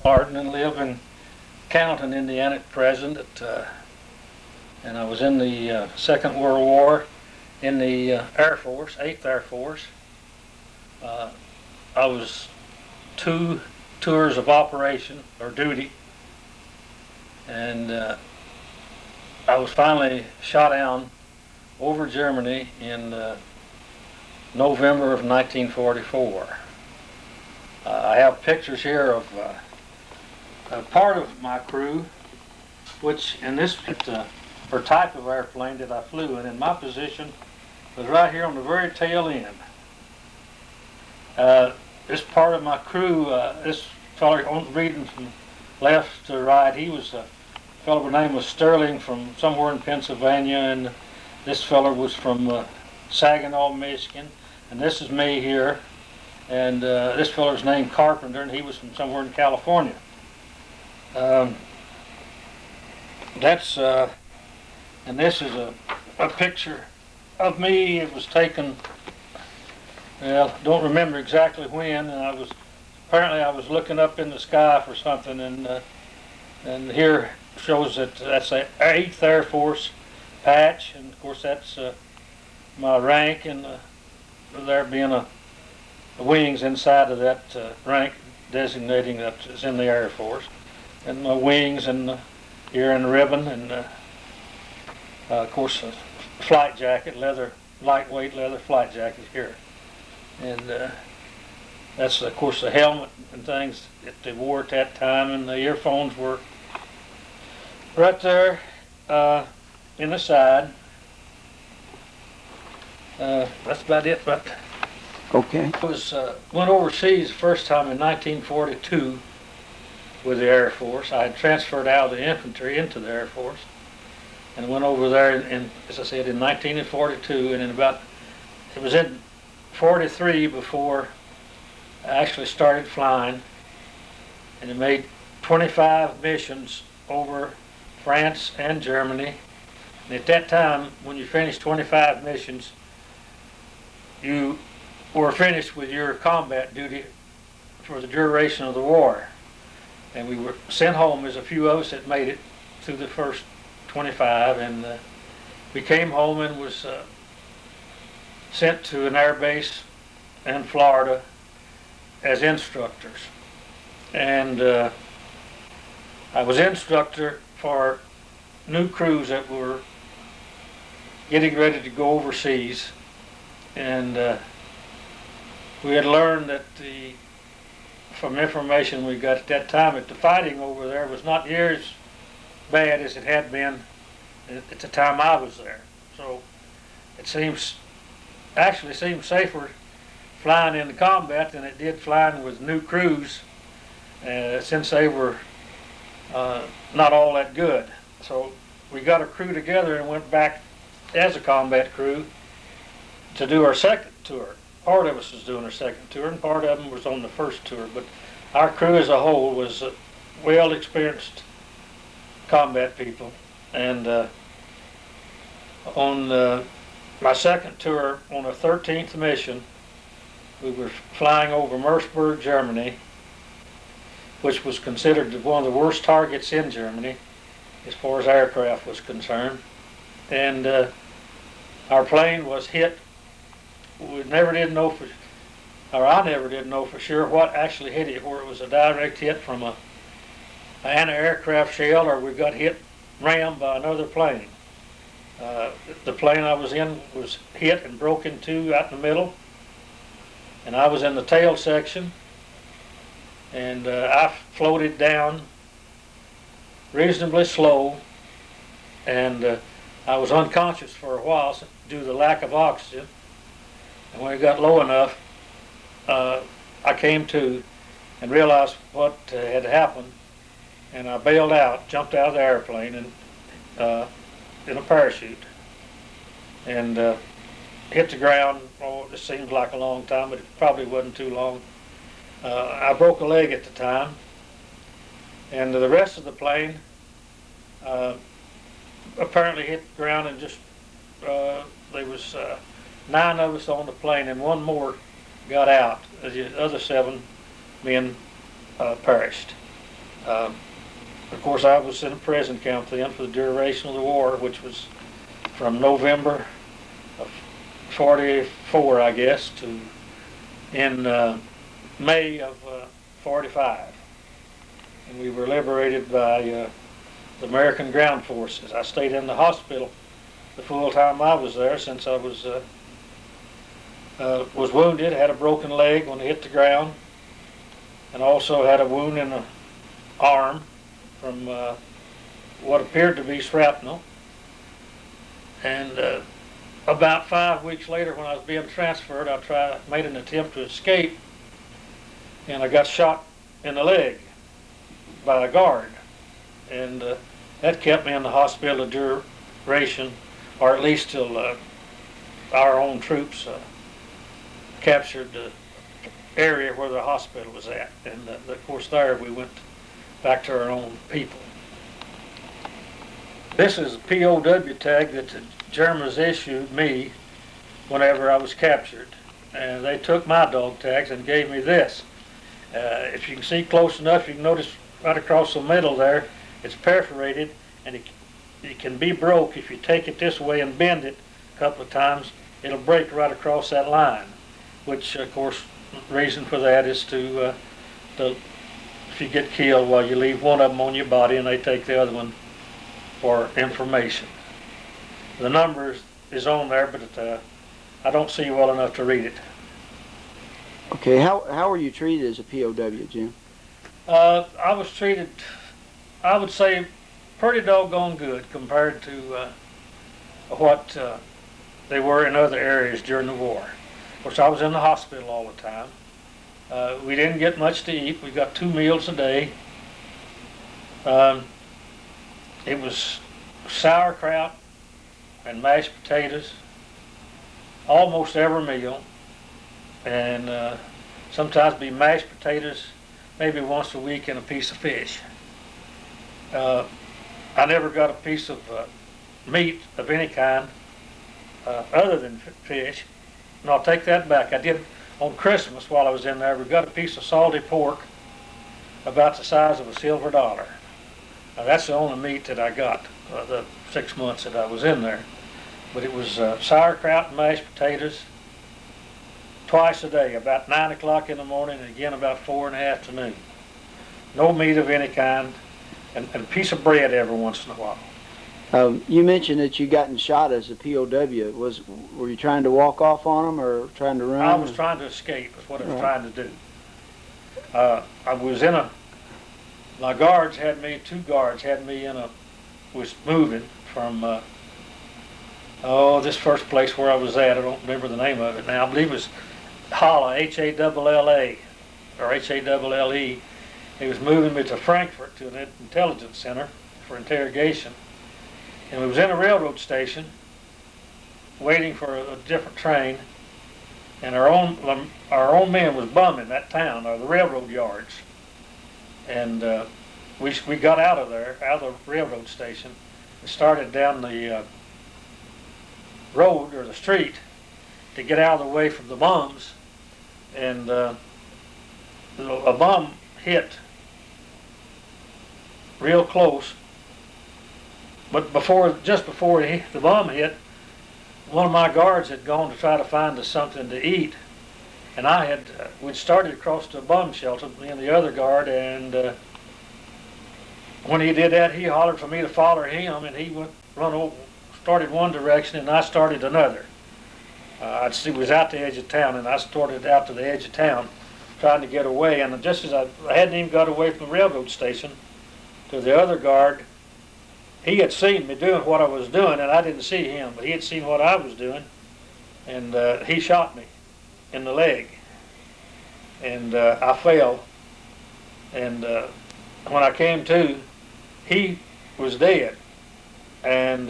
Martin and live in Cannelton, Indiana at present. And I was in the Second World War in the Air Force, 8th Air Force. I was 2 tours of operation or duty, and I was finally shot down over Germany in November of 1944. I have pictures here of a part of my crew, which in this or type of airplane that I flew in, and my position was right here on the very tail end. This part of my crew, this fellow reading from left to right, he was a fellow by the name of Sterling from somewhere in Pennsylvania, and this fellow was from Saginaw, Michigan, and this is me here, and this fellow's named Carpenter, and he was from somewhere in California. And this is a picture of me. It was taken, well, don't remember exactly when, and apparently I was looking up in the sky for something, and here shows that that's the 8th Air Force patch, and of course that's my rank, and there being a wings inside of that rank designating that is in the Air Force, and my wings and here in the ribbon, and of course a flight jacket, lightweight leather flight jacket here, and that's of course the helmet and things that they wore at that time, and the earphones were right there in the side. That's about it. But okay. I went overseas the first time in 1942 with the Air Force. I had transferred out of the infantry into the Air Force, and went over there in, as I said, in 1942, and it was in 43 before I actually started flying, and I made 25 missions over France and Germany. And at that time, when you finished 25 missions, you were finished with your combat duty for the duration of the war. And we were sent home. There's a few of us that made it through the first 25, and we came home and was sent to an air base in Florida as instructors. And I was instructor for new crews that were getting ready to go overseas, and we had learned that from information we got at that time, that the fighting over there was not near as bad as it had been at the time I was there. So it actually seemed safer flying in the combat than it did flying with new crews, since they were not all that good. So we got a crew together and went back as a combat crew to do our second tour. Part of us was doing our second tour, and part of them was on the first tour. But our crew as a whole was well experienced combat people. And on my second tour, on a 13th mission, we were flying over Merseburg, Germany, which was considered one of the worst targets in Germany as far as aircraft was concerned. And our plane was hit. We never did know I never did know for sure what actually hit it, where it was a direct hit from an anti-aircraft shell, or we got rammed by another plane. The plane I was in was hit and broke in two out in the middle, and I was in the tail section, and I floated down reasonably slow, and I was unconscious for a while due to the lack of oxygen. And when it got low enough, I came to and realized what had happened, and I bailed out, jumped out of the airplane, and in a parachute, and hit the ground. Oh, it seems like a long time, but it probably wasn't too long. I broke a leg at the time, and the rest of the plane apparently hit the ground, and just there was 9 of us on the plane, and 1 more got out. The other 7 men perished. Of course, I was in a prison camp then for the duration of the war, which was from November of 44, I guess, to in May of 45. And we were liberated by the American ground forces. I stayed in the hospital the full time I was there, since I was wounded, had a broken leg when I hit the ground, and also had a wound in the arm from what appeared to be shrapnel. And about 5 weeks later, when I was being transferred, I made an attempt to escape, and I got shot in the leg by a guard, and that kept me in the hospital a duration, or at least till our own troops captured the area where the hospital was at. And of course there we went back to our own people. This is a POW tag that the Germans issued me whenever I was captured. And they took my dog tags and gave me this. If you can see close enough, you can notice right across the middle there, it's perforated, and it can be broke if you take it this way and bend it a couple of times. It'll break right across that line, which of course the reason for that is to if you get killed, well, you leave one of them on your body and they take the other one for information. The number is on there, but I don't see well enough to read it. Okay, how were you treated as a POW, Jim? I was treated, I would say, pretty doggone good compared to what they were in other areas during the war. Of course, I was in the hospital all the time. We didn't get much to eat. We got 2 meals a day. It was sauerkraut and mashed potatoes almost every meal, and sometimes be mashed potatoes maybe once a week and a piece of fish. I never got a piece of meat of any kind other than fish. And I'll take that back. I did on Christmas while I was in there. We got a piece of salty pork about the size of a silver dollar. Now, that's the only meat that I got the 6 months that I was in there. But it was sauerkraut and mashed potatoes twice a day, about 9 o'clock in the morning and again about 4 in the afternoon. No meat of any kind, and a piece of bread every once in a while. You mentioned that you gotten shot as a POW. Were you trying to walk off on them or trying to run? I was trying to escape, is what I was trying to do. I was in my guards had me, 2 guards had me was moving from, this first place where I was at. I don't remember the name of it now. I believe it was Halle, H-A-L-L-A, or H-A-L-L-E. He was moving me to Frankfurt to an intelligence center for interrogation. And we was in a railroad station waiting for a different train, and our own men was bumming that town, or the railroad yards. And we got out of there, out of the railroad station, and started down the road or the street to get out of the way from the bums. And a bum hit real close. But just before the bomb hit, one of my guards had gone to try to find us something to eat, and we'd started across the bomb shelter, me and the other guard, and when he did that, he hollered for me to follow him, and he started one direction, and I started another. He was out the edge of town, and I started out to the edge of town, trying to get away. And just as I hadn't even got away from the railroad station, to the other guard, he had seen me doing what I was doing, and I didn't see him, but he had seen what I was doing, and he shot me in the leg, and I fell, and when I came to, he was dead, and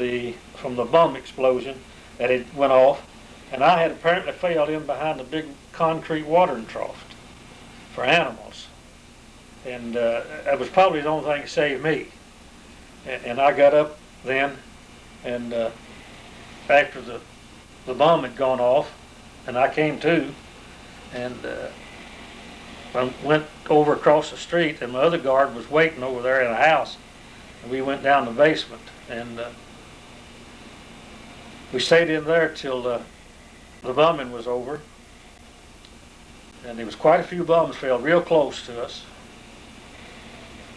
from the bomb explosion that had went off, and I had apparently fell in behind a big concrete watering trough for animals, and that was probably the only thing that saved me. And I got up then, and after the bomb had gone off, and I came to, and I went over across the street, and my other guard was waiting over there in a house, and we went down the basement, and we stayed in there till the bombing was over, and there was quite a few bombs fell real close to us.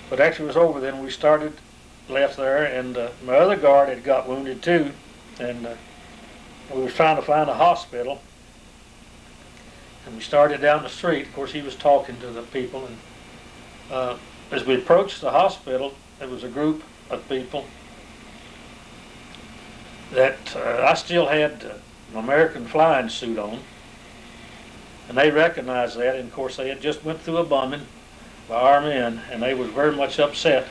But after it was over, then we left there, and my other guard had got wounded too, and we were trying to find a hospital. And we started down the street. Of course, he was talking to the people, and as we approached the hospital, there was a group of people that I still had an American flying suit on, and they recognized that. And of course, they had just went through a bombing by our men, and they was very much upset,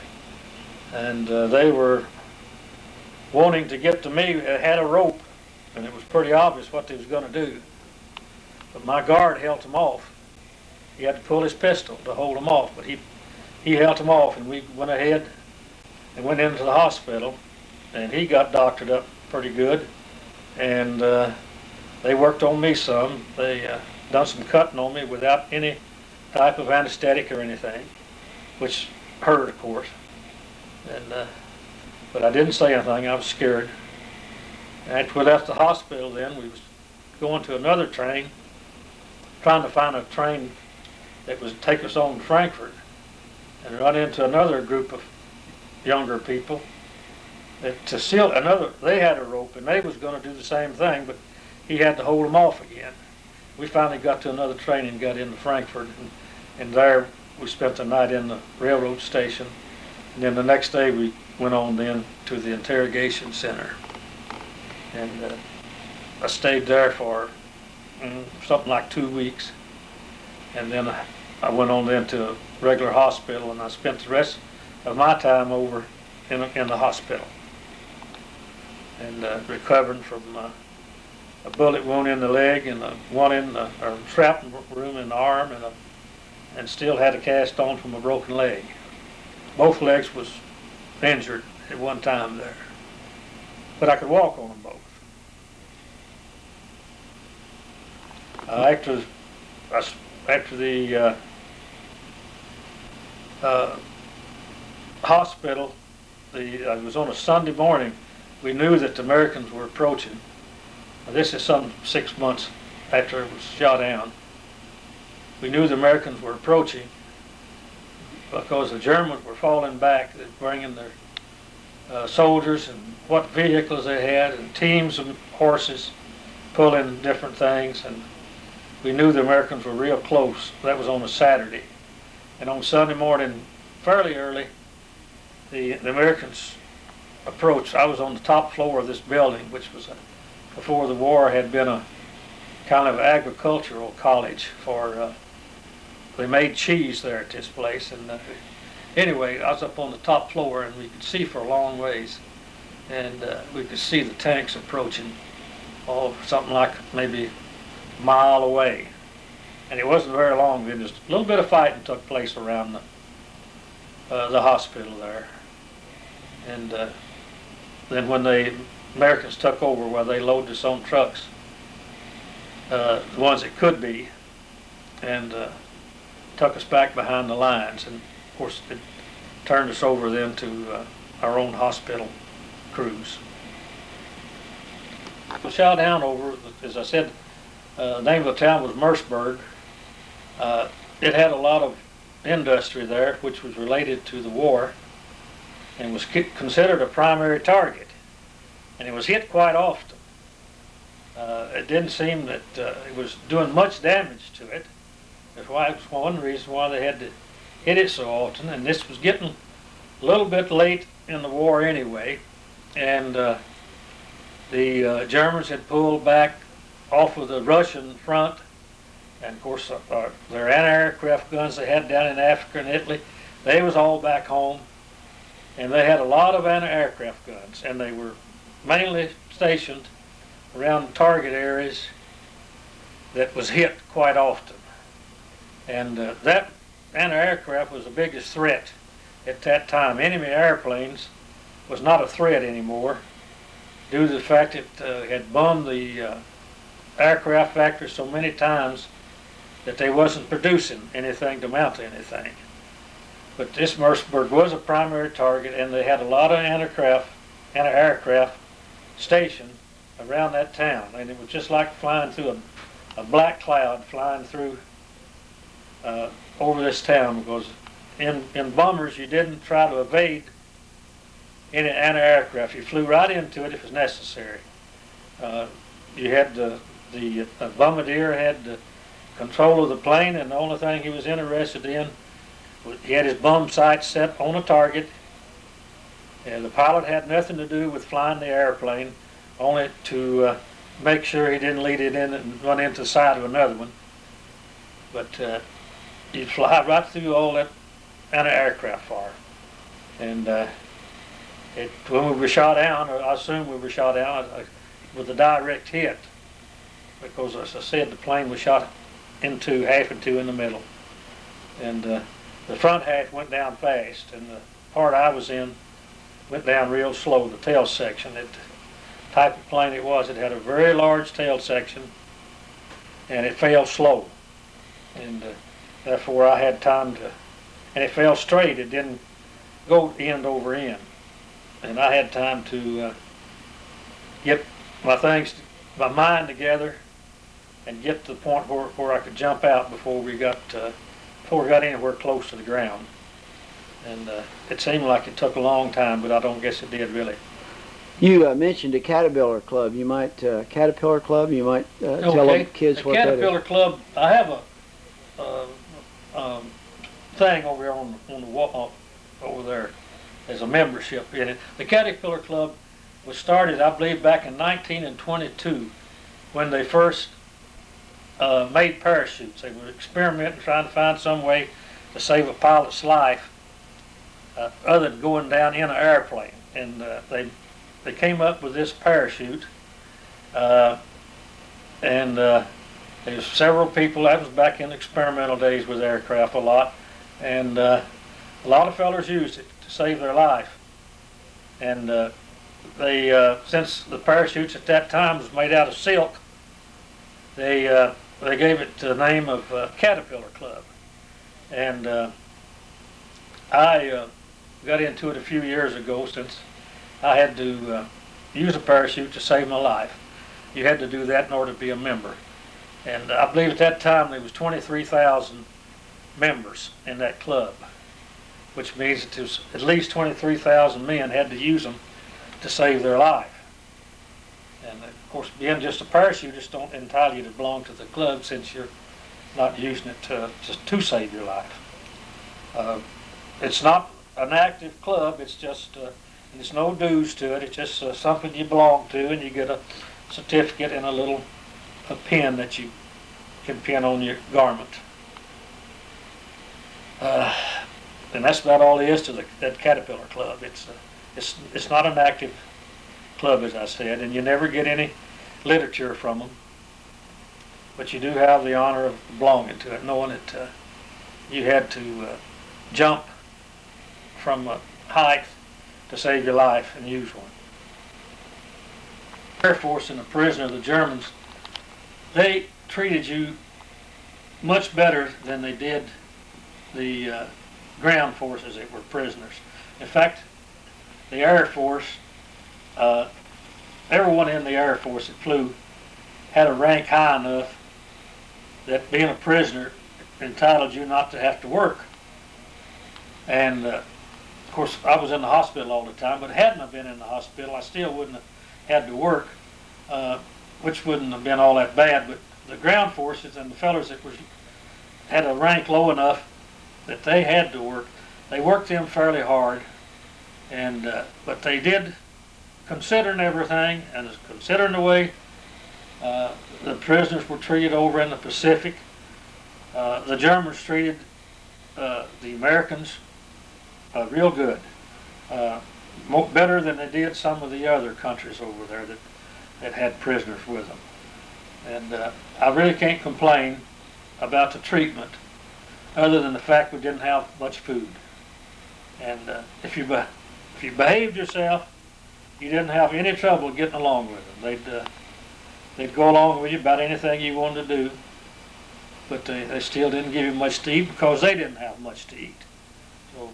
and they were wanting to get to me. They had a rope, and it was pretty obvious what they was going to do. But my guard held him off. He had to pull his pistol to hold him off, but he held him off, and we went ahead and went into the hospital, and he got doctored up pretty good, and they worked on me some. They done some cutting on me without any type of anesthetic or anything, which hurt, of course. And but I didn't say anything. I was scared. After we left the hospital, then we was going to another train, trying to find a train that would take us on to Frankfurt, and run into another group of younger people that they had a rope, and they was going to do the same thing, but he had to hold them off again. We finally got to another train and got into Frankfurt, and there we spent the night in the railroad station, and then the next day we went on then to the interrogation center, and I stayed there for something like 2 weeks, and then I went on then to a regular hospital, and I spent the rest of my time over in the hospital, and recovering from a bullet wound in the leg, and one in the shrapnel wound in the arm, and still had a cast on from a broken leg. Both legs was injured at one time there, but I could walk on them both. After the hospital, it was on a Sunday morning. We knew that the Americans were approaching. This is some 6 months after it was shot down. We knew the Americans were approaching because the Germans were falling back, bringing their soldiers and what vehicles they had, and teams of horses pulling different things, and we knew the Americans were real close. That was on a Saturday. And on Sunday morning, fairly early, the Americans approached. I was on the top floor of this building, which was before the war had been a kind of agricultural college for, they made cheese there at this place. And anyway, I was up on the top floor, and we could see for a long ways. And we could see the tanks approaching, something like maybe a mile away. And it wasn't very long then. Just a little bit of fighting took place around the hospital there. And then when the Americans took over, well, they loaded us on trucks, the ones that could be, and took us back behind the lines. And of course, it turned us over then to our own hospital crews. We shot down over, as I said, the name of the town was Merceburg. It had a lot of industry there, which was related to the war, and was considered a primary target. And it was hit quite often. It didn't seem that it was doing much damage to it. That's why it was one reason why they had to hit it so often. And this was getting a little bit late in the war anyway, and the Germans had pulled back off of the Russian front, and of course their anti-aircraft guns they had down in Africa and Italy, they was all back home, and they had a lot of anti-aircraft guns, and they were mainly stationed around target areas that was hit quite often. And that anti-aircraft was the biggest threat at that time. Enemy airplanes was not a threat anymore due to the fact that it had bombed the aircraft factory so many times that they wasn't producing anything to mount to anything. But this Mercersburg was a primary target, and they had a lot of anti-aircraft stationed around that town, and it was just like flying through a black cloud flying through over this town, because in bombers you didn't try to evade any anti-aircraft. You flew right into it if it was necessary. You had the bombardier had the control of the plane, and the only thing he was interested in was he had his bomb sight set on a target, and the pilot had nothing to do with flying the airplane, only to make sure he didn't lead it in and run into the side of another one. But you'd fly right through all that anti-aircraft fire. And when we were shot down, or I assume we were shot down, with a direct hit, because as I said, the plane was shot half into in the middle. And the front half went down fast, and the part I was in went down real slow, the tail section. The type of plane it was, it had a very large tail section, and it fell slow. And therefore I had time to, and it fell straight, it didn't go end over end. And I had time to get my mind together and get to the point where I could jump out before we got anywhere close to the ground. And it seemed like it took a long time, but I don't guess it did really. You mentioned a Caterpillar Club. You might tell the kids what that is. The Caterpillar Club, I have a thing over here on the wall over there. There's a membership in it. The Caterpillar Club was started, I believe, back in 1922 when they first made parachutes. They were experimenting, trying to find some way to save a pilot's life other than going down in an airplane. And they came up with this parachute, and there was several people. That was back in experimental days with aircraft a lot, and a lot of fellas used it to save their life. And they since the parachutes at that time was made out of silk, they gave it the name of Caterpillar Club. And I got into it a few years ago, since I had to use a parachute to save my life. You had to do that in order to be a member. And I believe at that time there was 23,000 members in that club, which means that there's at least 23,000 men had to use them to save their life. And of course, being just a parachutist don't entitle you to belong to the club, since you're not using it to save your life. It's not an active club. It's just there's no dues to it. It's just something you belong to, and you get a certificate and a pin that you can pin on your garment. And that's about all there is to that Caterpillar Club. It's not an active club, as I said, and you never get any literature from them. But you do have the honor of belonging to it, knowing that you had to jump from a height to save your life and use one. Air Force and the prisoner, the Germans, they treated you much better than they did the ground forces that were prisoners. In fact, the Air Force, everyone in the Air Force that flew had a rank high enough that being a prisoner entitled you not to have to work. And of course, I was in the hospital all the time, but hadn't I been in the hospital, I still wouldn't have had to work, which wouldn't have been all that bad. But the ground forces and the fellows that had a rank low enough that they had to work, they worked them fairly hard, and but they did, considering everything and considering the way the prisoners were treated over in the Pacific. The Germans treated the Americans real good, better than they did some of the other countries over there that had prisoners with them. And I really can't complain about the treatment, other than the fact we didn't have much food. And if you behaved yourself, you didn't have any trouble getting along with them. They'd go along with you about anything you wanted to do. but they still didn't give him much to eat because they didn't have much to eat. So,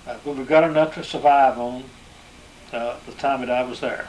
but we got enough to survive on the time that I was there.